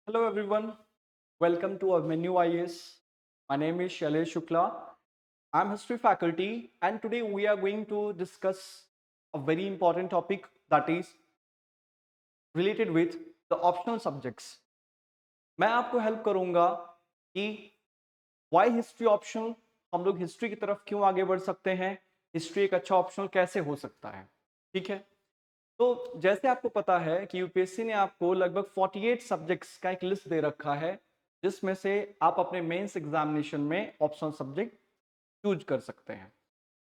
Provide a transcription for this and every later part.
Hello everyone, welcome to our menu IS. My name is Shailesh Shukla. I'm history faculty and today we are going to discuss a very important topic that is related with the optional subjects. मैं आपको help करूंगा कि Y history optional, हम लोग history की तरफ क्यों आगे बढ़ सकते हैं, हिस्ट्री एक अच्छा ऑप्शनल कैसे हो सकता है। ठीक है, तो जैसे आपको पता है कि यूपीएससी ने आपको लगभग 48 सब्जेक्ट्स का एक लिस्ट दे रखा है जिसमें से आप अपने मेंस एग्जामिनेशन में ऑप्शनल सब्जेक्ट चूज कर सकते हैं।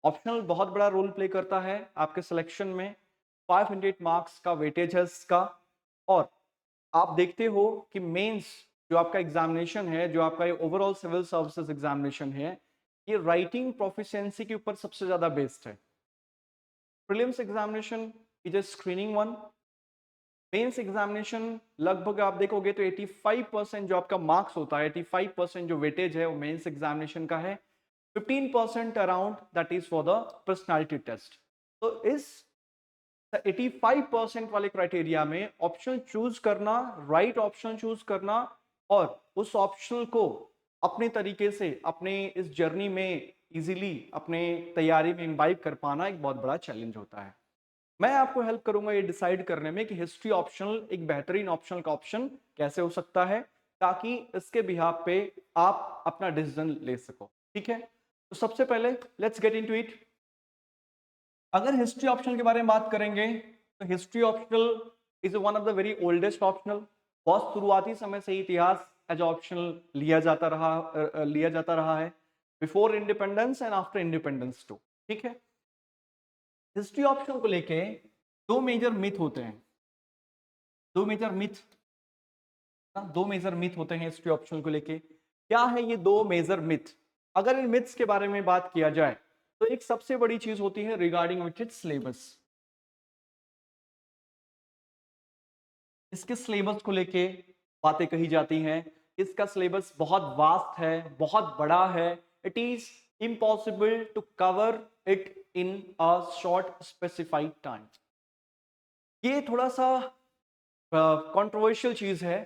ऑप्शनल बहुत बड़ा रोल प्ले करता है आपके सिलेक्शन में। 500 मार्क्स का वेटेज है इसका। और आप देखते हो कि मेंस जो आपका एग्जामिनेशन है, जो आपका ओवरऑल सिविल सर्विसेज एग्जामिनेशन है, ये राइटिंग प्रोफिशिएंसी के ऊपर सबसे ज्यादा बेस्ड है। Prelims examination is a screening one. Mains examination लगभग आप देखोगे तो 85% जो आपका मार्क्स होता है, 85% जो वेटेज है वो मेंस एग्जामिनेशन का है। 15% around that is for the personality test. तो इस 85% वाले क्राइटेरिया में ऑप्शन चूज करना, राइट ऑप्शन चूज करना और उस ऑप्शनल को अपने तरीके से अपने इस जर्नी में इजीली अपने तैयारी में इम्बाइब कर पाना एक बहुत बड़ा चैलेंज होता है। मैं आपको हेल्प करूंगा ये डिसाइड करने में कि हिस्ट्री ऑप्शनल एक बेहतरीन ऑप्शनल का ऑप्शन कैसे हो सकता है, ताकि इसके बिहाफ पे आप अपना डिसीजन ले सको। ठीक है, तो सबसे पहले लेट्स गेट इनटू इट। अगर हिस्ट्री ऑप्शनल के बारे में बात करेंगे तो history optional is one of the very oldest optional. बहुत शुरुआती समय से ही इतिहास एज ऑप्शनल लिया जाता रहा है, before independence and after independence too. ठीक है, हिस्ट्री ऑप्शनल को लेके दो मेजर मिथ होते हैं। दो मेजर मिथ दो मेजर मिथ होते हैं हिस्ट्री ऑप्शनल को लेके। क्या है ये दो मेजर मिथ? अगर इन मिथ्स के बारे में बात किया जाए तो एक सबसे बड़ी चीज होती है रिगार्डिंग विथ इट्स सिलेबस। इसके सिलेबस को लेके बातें कही जाती हैं। इसका सिलेबस बहुत वास्ट है, बहुत बड़ा है। It is impossible to cover it in a short specified time. ये थोड़ा सा कंट्रोवर्शियल चीज है।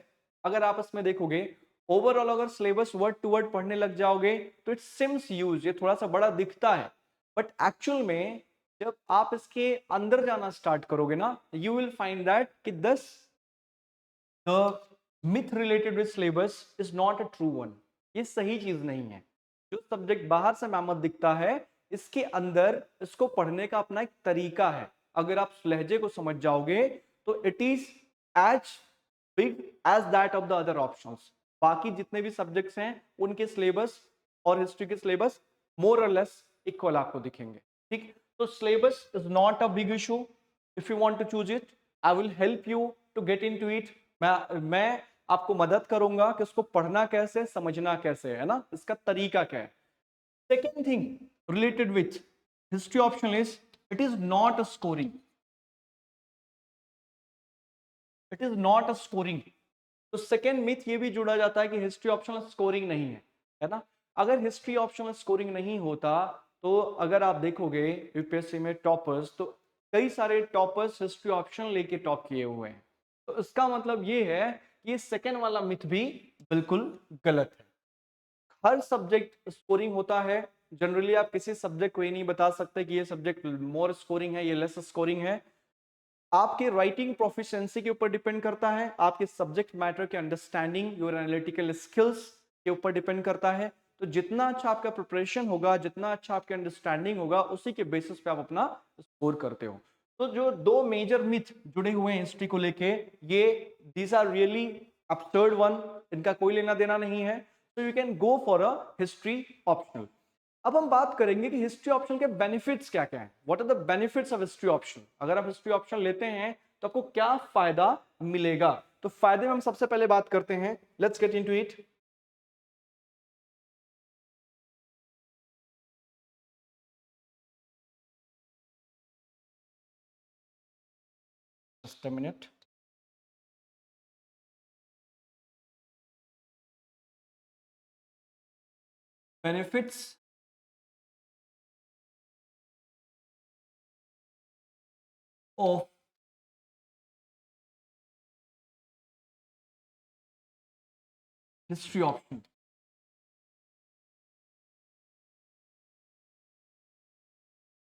अगर आप इसमें देखोगे, ओवरऑल अगर सिलेबस वर्ड टू वर्ड पढ़ने लग जाओगे तो इट सिम्स यूज, ये थोड़ा सा बड़ा दिखता है, बट एक्चुअल में जब आप इसके अंदर जाना स्टार्ट करोगे ना, यू विल फाइंड दैट कि this the myth related with syllabus is not a true one. ये सही चीज नहीं है। जो सब्जेक्ट बाहर से मैमत दिखता है, इसके अंदर इसको पढ़ने का अपना एक तरीका है। अगर आप लहजे को समझ जाओगे तो it is as big as that of the other options. बाकी जितने भी सब्जेक्ट्स हैं उनके सिलेबस और हिस्ट्री के सिलेबस मोर और लेस इक्वल आपको दिखेंगे। ठीक, तो syllabus is not a big issue. If you want to choose it, I will help you to get into it. मैं आपको मदद करूंगा कि उसको पढ़ना कैसे, समझना कैसे है ना, इसका तरीका क्या है। Second thing related with history option is it is not a scoring. It is not a scoring. तो सेकेंड मिथ ये भी जुड़ा जाता है कि हिस्ट्री ऑप्शनल स्कोरिंग नहीं है ना। अगर हिस्ट्री ऑप्शनल स्कोरिंग नहीं होता तो अगर आप देखोगे यूपीएससी में टॉपर्स, तो कई सारे टॉपर्स हिस्ट्री ऑप्शनल लेके टॉप किए हुए हैं। तो इसका मतलब ये है कि ये सेकेंड वाला मिथ भी बिल्कुल गलत है। हर सब्जेक्ट स्कोरिंग होता है। जनरली आप किसी सब्जेक्ट को ये नहीं बता सकते कि ये सब्जेक्ट मोर स्कोरिंग है, ये लेस स्कोरिंग है। आपके राइटिंग प्रोफिशिएंसी के ऊपर डिपेंड करता है, आपके सब्जेक्ट मैटर के अंडरस्टैंडिंग, योर एनालिटिकल स्किल्स के ऊपर डिपेंड करता है। तो जितना अच्छा आपका प्रिपरेशन होगा, जितना अच्छा आपका अंडरस्टैंडिंग होगा, उसी के बेसिस पे आप अपना स्कोर करते हो। तो जो दो मेजर मिथ जुड़े हुए हैं हिस्ट्री को लेके, ये these are really absurd one, इनका कोई लेना देना नहीं है। तो you can go for a history optional. अब हम बात करेंगे कि हिस्ट्री ऑप्शन के बेनिफिट्स क्या क्या हैं। What are the benefits of history option? अगर आप हिस्ट्री ऑप्शन लेते हैं तो आपको क्या फायदा मिलेगा? तो फायदे में हम सबसे पहले बात करते हैं। Let's get into it. Just a minute. Benefits of history option.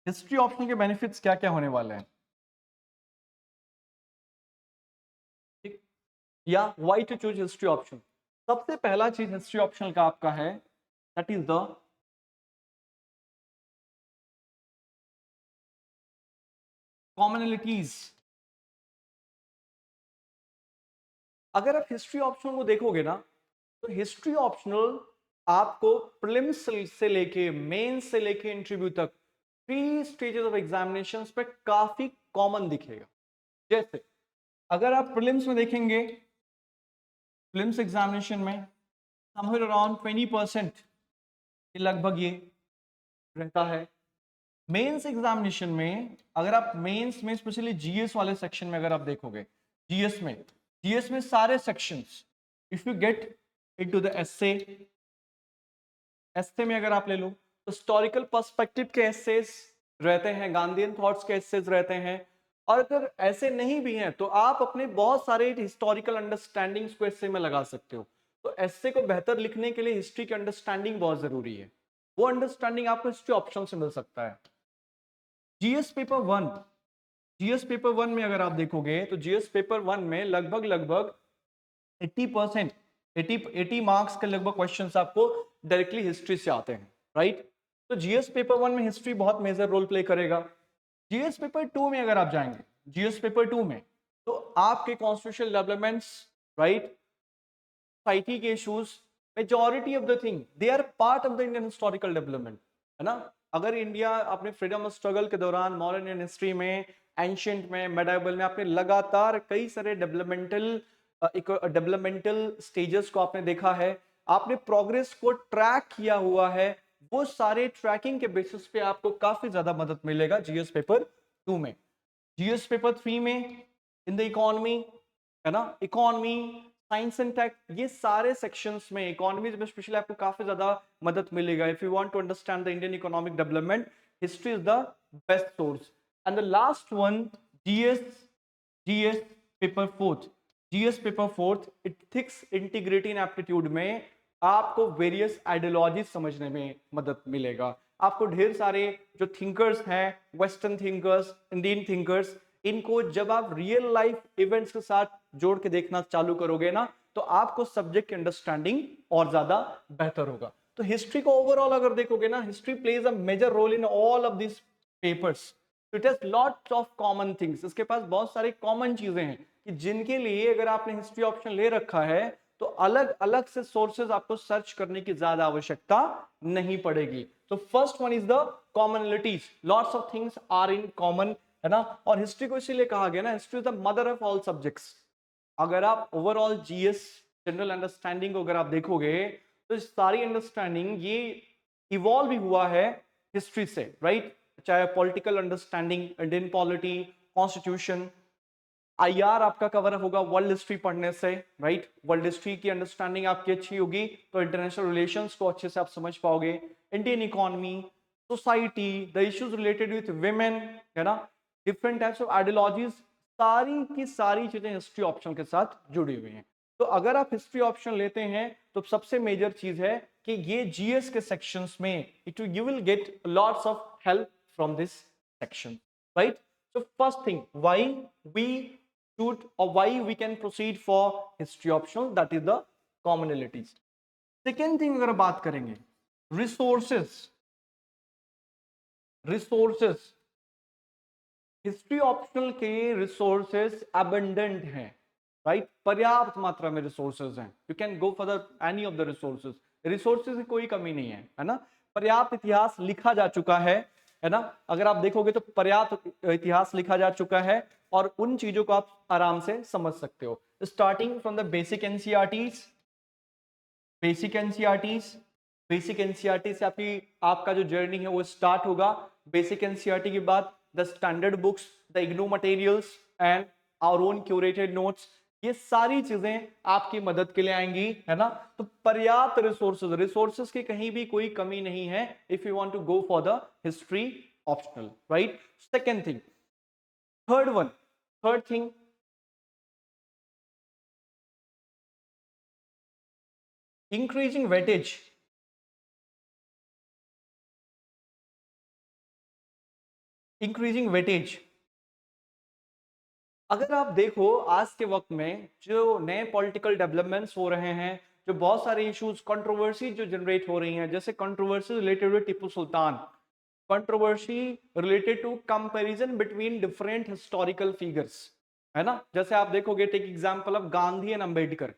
History option के बेनिफिट्स क्या क्या होने वाले हैं, ठीक, या why to choose history option. सबसे पहला चीज हिस्ट्री ऑप्शनल का आपका है, दैट इज द कॉमनलिटीज। अगर आप हिस्ट्री ऑप्शनल को देखोगे ना, तो हिस्ट्री ऑप्शनल आपको प्रीलिम्स से लेके मेंस से लेके इंटरव्यू तक 3 स्टेजेस ऑफ एग्जामिनेशंस पे काफी कॉमन दिखेगा। जैसे अगर आप प्रीलिम्स में देखेंगे, प्रीलिम्स एग्जामिनेशन में समवेयर अराउंड 20% के लगभग ये रहता है। मेंस एग्जामिनेशन में अगर आप मेंस में स्पेशली जीएस वाले सेक्शन में अगर आप देखोगे, जीएस में सारे sections, if you get into the essay, essay में अगर आप ले लो तो हिस्टोरिकल पर्सपेक्टिव के एस्सेस रहते हैं, गांधीयन थॉट्स के एस्सेस रहते हैं, और अगर ऐसे नहीं भी हैं तो आप अपने बहुत सारे हिस्टोरिकल अंडरस्टैंडिंग्स को एस्से में लगा सकते हो। तो एस्से को बेहतर लिखने के लिए हिस्ट्री की अंडरस्टैंडिंग बहुत जरूरी है, वो अंडरस्टैंडिंग आपको हिस्ट्री ऑप्शन से मिल सकता है। GS paper one, GS paper one में अगर आप देखोगे तो जीएस पेपर वन में लगभग लगभग 80%, 80 मार्क्स के लगभग क्वेश्चंस आपको डायरेक्टली हिस्ट्री से आते हैं, राइट। तो जीएस पेपर वन में हिस्ट्री बहुत मेजर रोल प्ले करेगा। जीएस पेपर टू में अगर आप जाएंगे, जीएस पेपर टू में तो आपके कॉन्स्टिट्यूशनल डेवलपमेंट्स, राइट, सोसाइटी के issues, majority of the thing they are part of the Indian historical development, है ना। अगर इंडिया अपने फ्रीडम स्ट्रगल के दौरान मॉडर्न इंडियन हिस्ट्री में, एंशियंट में, मेडाइवल में आपने लगातार कई सारे डेवलपमेंटल स्टेजेस को आपने देखा है, आपने प्रोग्रेस को ट्रैक किया हुआ है, वो सारे ट्रैकिंग के बेसिस पे आपको काफी ज्यादा मदद मिलेगा जीएस पेपर टू में। जीएस पेपर थ्री में इन द इकोनॉमी, है ना, इकोनॉमी, साइंस एंड टेक, ये सारे सेक्शंस में इकोनॉमी में स्पेशली आपको काफी ज्यादा मदद मिलेगा। If you want to understand the Indian economic development, history is the best source. And the last one, GS, GS paper fourth, GS paper fourth ethics, integrity and aptitude में आपको various ideology समझने में मदद मिलेगा। आपको ढेर सारे जो थिंकर्स हैं, वेस्टर्न थिंकर्स, इंडियन थिंकर्स, इनको जब आप रियल लाइफ इवेंट्स के साथ जोड़ के देखना चालू करोगे ना, तो आपको सब्जेक्ट की अंडरस्टैंडिंग और ज्यादा बेहतर होगा। तो हिस्ट्री को ओवरऑल अगर देखोगे ना, history plays a major role in all of this papers. It has lots of common things, इसके पास बहुत सारी कॉमन चीजें हैं कि जिनके लिए अगर आपने हिस्ट्री ऑप्शन ले रखा है तो अलग अलग से सोर्सेज आपको सर्च करने की ज्यादा आवश्यकता नहीं पड़ेगी। तो first one is the commonalities, lots of things are in common, है ना। और हिस्ट्री को इसीलिए कहा गया ना, history is the mother of all subjects. अगर आप ओवरऑल जीएस जनरल अंडरस्टैंडिंग को अगर आप देखोगे तो सारी अंडरस्टैंडिंग ये इवॉल्व भी हुआ है हिस्ट्री से, राइट। चाहे political understanding, Indian polity, constitution, IR आपका कवर होगा वर्ल्ड हिस्ट्री पढ़ने से, राइट। वर्ल्ड हिस्ट्री की अंडरस्टैंडिंग आपकी अच्छी होगी तो इंटरनेशनल रिलेशंस को अच्छे से आप समझ पाओगे। Indian economy, society, the issues related with women, है ना, डिफरेंट टाइप्स ऑफ आइडियोलॉजीज, सारी की सारी चीजें हिस्ट्री ऑप्शन के साथ जुड़ी हुई हैं। तो अगर आप हिस्ट्री ऑप्शन लेते हैं तो सबसे मेजर चीज है कि ये जीएस के सेक्शंस में you will get lots of help from this section, right. So first thing, why we should or why we can proceed for history optional, that is the commonalities. Second thing अगर बात करेंगे, resources, resources, history optional के resources abundant हैं, right, पर्याप्त मात्रा में resources हैं। You can go for the any of the resources, resources की कोई कमी नहीं है ना। पर्याप्त इतिहास लिखा जा चुका है ना। अगर आप देखोगे तो पर्याप्त इतिहास लिखा जा चुका है और उन चीजों को आप आराम से समझ सकते हो, starting from the basic NCERTs, basic NCERTs, basic NCERT से आपका जो जर्नी है वो स्टार्ट होगा। बेसिक एनसीईआरटी के बाद the standard books, the IGNOU materials and our own curated notes, ये सारी चीजें आपकी मदद के लिए आएंगी, है ना। तो पर्याप्त रिसोर्सेज, रिसोर्सेज की कहीं भी कोई कमी नहीं है if you want to go for the history optional, right. Second thing, third thing, increasing weightage, increasing weightage, अगर आप देखो आज के वक्त में जो नए पॉलिटिकल डेवलपमेंट्स हो रहे हैं, जो बहुत सारे इश्यूज कंट्रोवर्सी जो जनरेट हो रही हैं, जैसे controversy related with Tipu Sultan, controversy related to comparison between different historical figures, है ना। जैसे आप देखोगे, take example of Gandhi and Ambedkar.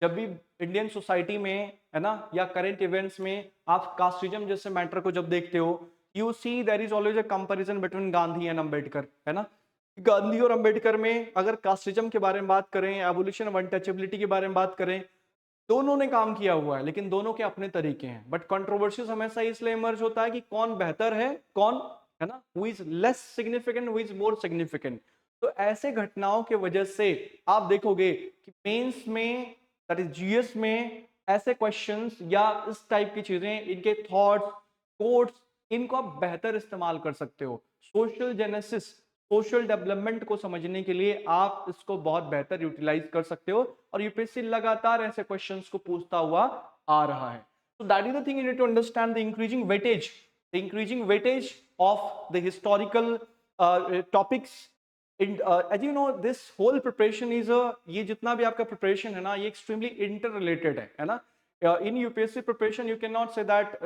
जब भी इंडियन सोसाइटी में, है ना, या करंट इवेंट्स में आप कास्टिज्म जैसे मैटर को जब देखते हो, you see there is always a comparison between Gandhi and Ambedkar, है ना। गांधी और अंबेडकर में अगर कास्टिज्म के बारे में बात करें, एबोलिशन ऑफ अनटचेबिलिटी के बारे में बात करें, दोनों ने काम किया हुआ है, लेकिन दोनों के अपने तरीके हैं। बट कंट्रोवर्सीज हमेशा इसलिए इमर्ज होता है कि कौन बेहतर है, कौन, है ना, who is less significant, who is more significant. तो ऐसे घटनाओं के वजह से आप देखोगे कि मेंस में, दैट इज जीएस में, ऐसे क्वेश्चंस या इस टाइप की चीजें, इनके थॉट्स, कोट्स, इनको आप बेहतर इस्तेमाल कर सकते हो। सोशल जेनेसिस, सोशल डेवलपमेंट को समझने के लिए आप इसको बहुत बेहतर यूटिलाइज कर सकते हो, और यूपीएससी लगातार ऐसे क्वेश्चंस को पूछता हुआ आ रहा है। So that is the thing you need to understand, the increasing weightage of the historical topics. As you know, this whole preparation is a, ये जितना भी आपका preparation है ना, ये extremely interrelated है ना। In UPSC preparation, you cannot say that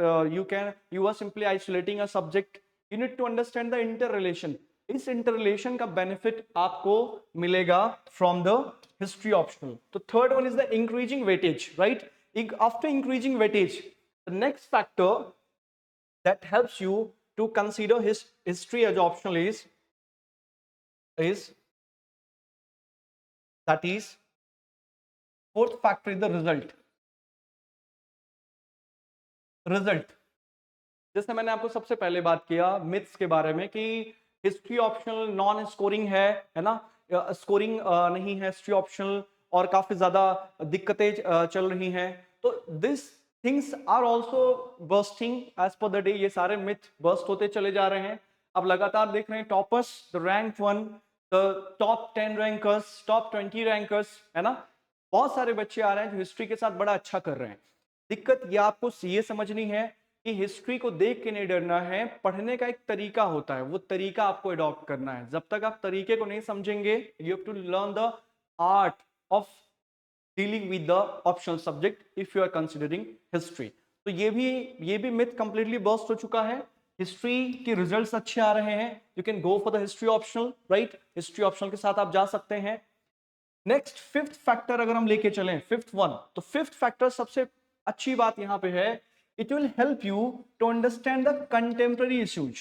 you are simply isolating a subject. You need to understand the interrelation. इस इंटररिलेशन का बेनिफिट आपको मिलेगा फ्रॉम द हिस्ट्री ऑप्शनल। तो third one is the increasing weightage, right. After increasing weightage, the next factor that helps you to consider history as optional is that is fourth factor is the result। जैसे मैंने आपको सबसे पहले बात किया myths के बारे में कि हिस्ट्री ऑप्शनल नॉन स्कोरिंग है ना, स्कोरिंग नहीं है हिस्ट्री ऑप्शनल, और काफी ज्यादा दिक्कतें चल रही हैं। तो this things are also bursting as per the day, ये सारे मिथ बर्स्ट होते चले जा रहे हैं। अब लगातार देख रहे हैं toppers, the rank 1, the top 10 rankers, top 20 rankers, है ना। बहुत सारे बच्चे आ रहे हैं जो हिस्ट्री के साथ बड़ा अच्छा कर रहे हैं। दिक्कत ये आपको ये समझनी है कि हिस्ट्री को देख के नहीं डरना है, पढ़ने का एक तरीका होता है, वो तरीका आपको अडॉप्ट करना है। जब तक आप तरीके को नहीं समझेंगे, you have to learn the art of dealing with the optional subject if you are considering history. तो ये भी मिथ कंप्लीटली बर्स्ट हो चुका है। हिस्ट्री के रिजल्ट्स अच्छे आ रहे हैं, you can go for the history optional, right. History optional के साथ आप जा सकते हैं। नेक्स्ट फिफ्थ फैक्टर अगर हम लेके चलें, फिफ्थ वन, तो फिफ्थ फैक्टर सबसे अच्छी बात यहां पे है, it will help you to understand the contemporary issues।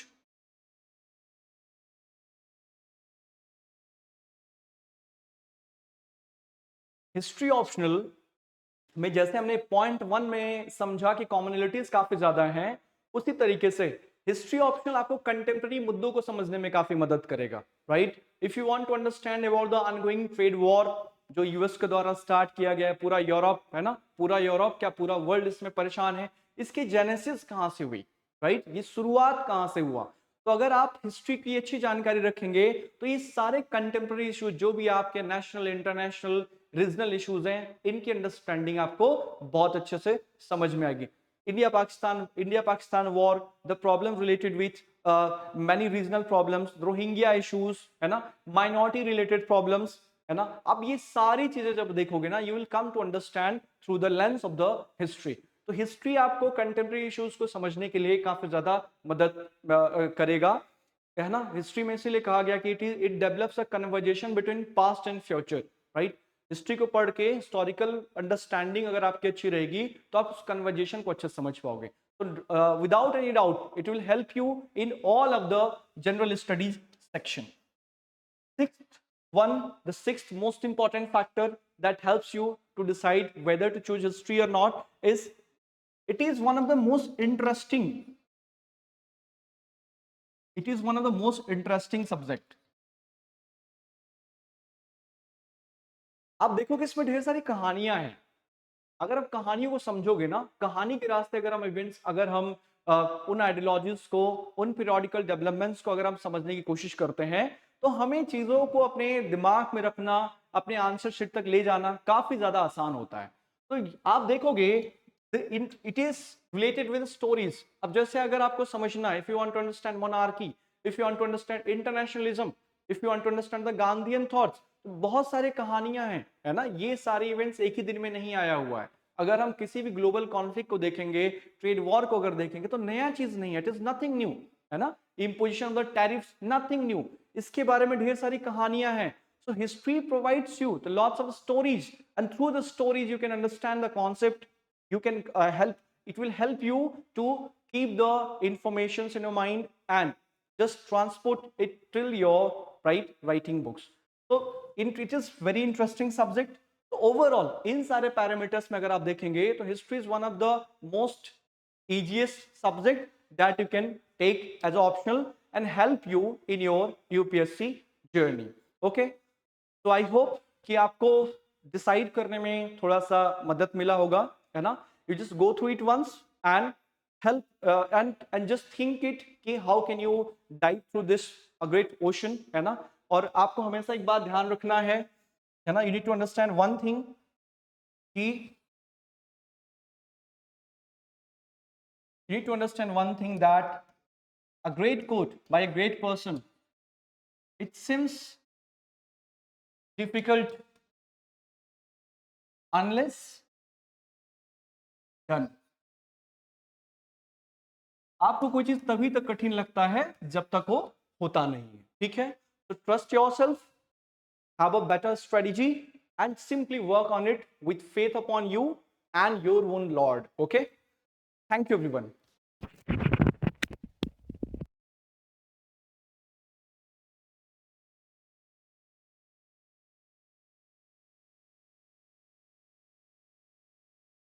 History optional में जैसे हमने पॉइंट 1 में समझा कि कॉमनलिटीज काफी ज्यादा हैं, उसी तरीके से हिस्ट्री ऑप्शनल आपको कंटेम्प्रेरी मुद्दों को समझने में काफी मदद करेगा, right. If you want to understand about the ongoing trade war जो यूएस के द्वारा स्टार्ट किया गया है, पूरा यूरोप, है ना, पूरा यूरोप क्या पूरा वर्ल्ड इसमें परेशान है, इसकी जेनेसिस कहां से हुई, राइट, ये शुरुआत कहां से हुआ। तो अगर आप हिस्ट्री की अच्छी जानकारी रखेंगे तो ये सारे कंटेम्प्रेरी इश्यूज जो भी आपके नेशनल, इंटरनेशनल, रीजनल इश्यूज हैं, इनकी अंडरस्टैंडिंग आपको बहुत अच्छे से समझ में आएगी। India Pakistan war, the problem related with many regional problems, Rohingya issues, है ना, माइनॉरिटी रिलेटेड प्रॉब्लम्स, है ना। अब ये सारी चीजें जब देखोगे ना, you will come to understand through the lens of the history. तो हिस्ट्री आपको कंटेम्प्रेरी इश्यूज को समझने के लिए काफी ज्यादा मदद करेगा, है ना। हिस्ट्री में इसीलिए कहा गया कि it develops a conversation between past and future, right. History को पढ़ के हिस्टोरिकल अंडरस्टैंडिंग अगर आपकी अच्छी रहेगी तो आप उस कन्वर्जेशन को अच्छे समझ पाओगे। तो without any doubt it will help you in all of the general studies section. Sixth one, the sixth most important factor that helps you to decide whether to choose history or not is it is one of the most interesting, it is one of the most interesting subject। आप देखो कि इसमें ढेर सारी कहानियां हैं। अगर आप कहानियों को समझोगे ना, कहानी के रास्ते अगर हम इवेंट्स, अगर हम उन आइडियोलॉजीज को, उन पीरियोडिकल डेवलपमेंट्स को अगर हम समझने की कोशिश करते हैं, तो हमें चीजों को अपने दिमाग में रखना, अपने आंसर शीट तक ले जाना काफी ज्यादा आसान होता है। तो आप देखोगे it is related with stories. अब जैसे अगर आपको समझना है, if you want to understand monarchy, if you want to understand internationalism, if you want to understand the Gandhian thoughts, तो बहुत सारी कहानियां हैं, है ना. ये सारे इवेंट्स एक ही दिन में नहीं आया हुआ है. अगर हम किसी भी ग्लोबल कॉन्फ्लिक्ट को देखेंगे, ट्रेड वॉर को अगर देखेंगे, तो नया चीज नहीं है. इट इज नथिंग न्यू, है ना. Imposition of the tariffs, nothing new. इसके बारे में ढेर सारी कहानियां हैं. So history provides you the lots of stories, and through the stories you can understand the concept. You can it will help you to keep the informations in your mind and just transport it till your writing books. So it is very interesting subject. So overall इन सारे parameters में अगर आप देखेंगे तो history is one of the most easiest subject that you can take as optional and help you in your UPSC journey. Okay. तो I hope कि आपको decide करने में थोड़ा सा मदद मिला होगा, है ना. You just go through it once and help and just think it कि how can you dive through this a great ocean, है ना. और आपको हमेशा एक बात ध्यान रखना है ना. You need to understand one thing कि you need to understand one thing, that a great quote by a great person, it seems difficult unless done. आपको कोई चीज तभी तक कठिन लगता है जब तक वो होता नहीं है. ठीक है. तो trust yourself, have a better strategy and simply work on it with faith upon you and your own Lord. Okay. Thank you everyone.